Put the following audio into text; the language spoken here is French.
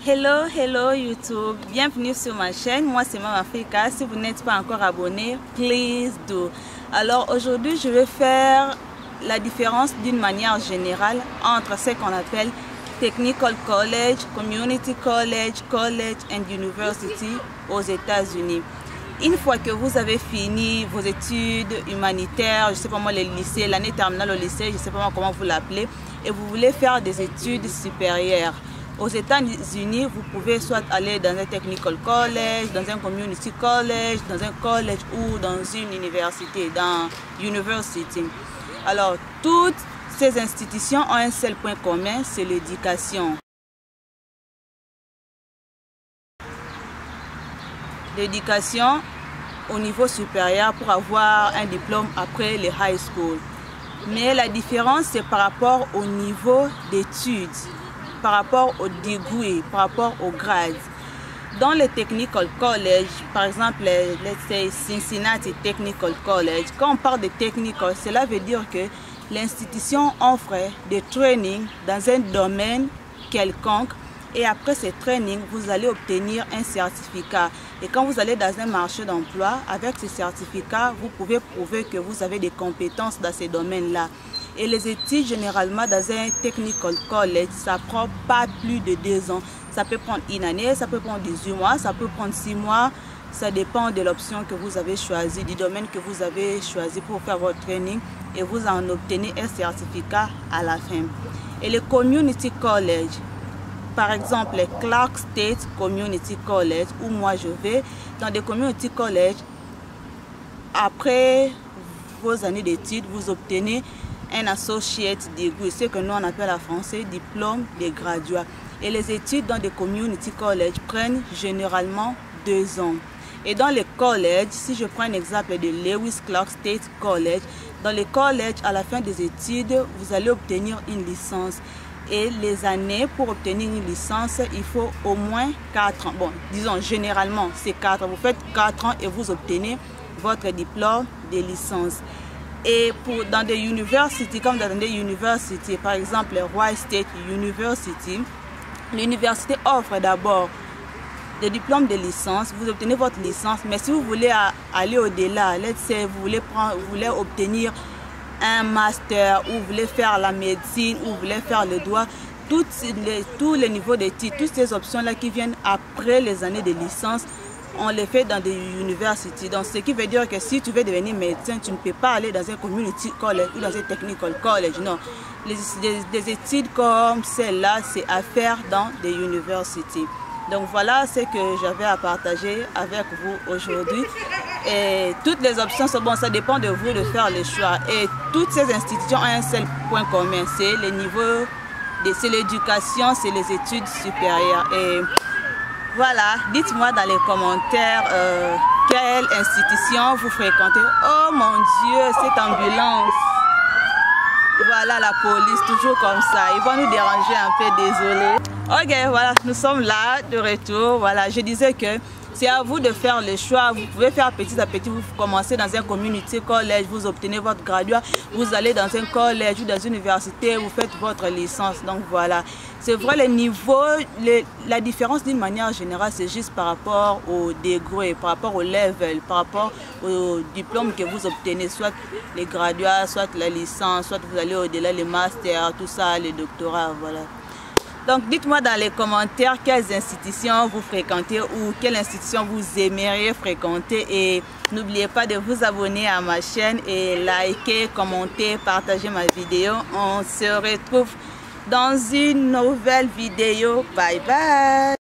Hello YouTube, bienvenue sur ma chaîne. Moi c'est Mame Africa. Si vous n'êtes pas encore abonné, please do. Alors aujourd'hui je vais faire la différence d'une manière générale entre ce qu'on appelle Technical College, Community College, College and University aux États-Unis. Une fois que vous avez fini vos études humanitaires, je ne sais pas moi les lycées, l'année terminale au lycée, je ne sais pas moi comment vous l'appelez, et vous voulez faire des études supérieures. Aux États-Unis, vous pouvez soit aller dans un technical college, dans un community college, dans un college ou dans une université, dans university. Alors, toutes ces institutions ont un seul point commun, c'est l'éducation. L'éducation au niveau supérieur pour avoir un diplôme après les high school. Mais la différence, c'est par rapport au niveau d'études, par rapport au degré, par rapport au grade. Dans les technical college, par exemple, let's say Cincinnati Technical College, quand on parle de technical, cela veut dire que l'institution offre des trainings dans un domaine quelconque et après ces trainings, vous allez obtenir un certificat. Et quand vous allez dans un marché d'emploi, avec ce certificat, vous pouvez prouver que vous avez des compétences dans ces domaines-là. Et les études, généralement, dans un technical college, ça ne prend pas plus de 2 ans. Ça peut prendre une année, ça peut prendre 18 mois, ça peut prendre 6 mois. Ça dépend de l'option que vous avez choisie, du domaine que vous avez choisi pour faire votre training. Et vous en obtenez un certificat à la fin. Et le community college, par exemple, le Clark State Community College, où moi je vais, dans des community college, après vos années d'études, vous obtenez un associate degree, ce que nous on appelle en français diplôme de graduat. Et les études dans des community college prennent généralement 2 ans. Et dans les collèges, si je prends un exemple de Lewis Clark State College, dans les collèges, à la fin des études, vous allez obtenir une licence. Et les années pour obtenir une licence, il faut au moins 4 ans. Bon, disons généralement c'est 4 ans. Vous faites 4 ans et vous obtenez votre diplôme de licence. Et dans des universités, comme dans des universités, par exemple Wright State University, l'université offre d'abord des diplômes de licence. Vous obtenez votre licence, mais si vous voulez aller au-delà, let's say vous voulez obtenir un master, ou vous voulez faire la médecine, ou vous voulez faire le droit, tous les niveaux d'études, toutes ces options-là qui viennent après les années de licence, on les fait dans des universités. Donc, ce qui veut dire que si tu veux devenir médecin, tu ne peux pas aller dans un community college ou dans un technical college. Non, des études comme celle-là, c'est à faire dans des universités. Donc, voilà ce que j'avais à partager avec vous aujourd'hui. Et toutes les options sont bonnes, ça dépend de vous de faire le choix. Et toutes ces institutions ont un seul point commun, c'est le niveau, c'est l'éducation, c'est les études supérieures. Et voilà, dites-moi dans les commentaires quelle institution vous fréquentez. Oh mon Dieu, cette ambulance. Voilà la police, toujours comme ça. Ils vont nous déranger un peu, désolé. Ok, voilà, nous sommes là, de retour. Voilà, je disais que c'est à vous de faire le choix. Vous pouvez faire petit à petit. Vous commencez dans un community college, vous obtenez votre graduat. Vous allez dans un collège ou dans une université, vous faites votre licence. Donc voilà, c'est vrai, le niveau, la différence d'une manière générale, c'est juste par rapport au degré, par rapport au level, par rapport au diplôme que vous obtenez, soit les graduats, soit la licence, soit vous allez au-delà, les masters, tout ça, les doctorats, voilà. Donc, dites-moi dans les commentaires quelles institutions vous fréquentez ou quelle institution vous aimeriez fréquenter. Et n'oubliez pas de vous abonner à ma chaîne et liker, commenter, partager ma vidéo. On se retrouve dans une nouvelle vidéo. Bye bye!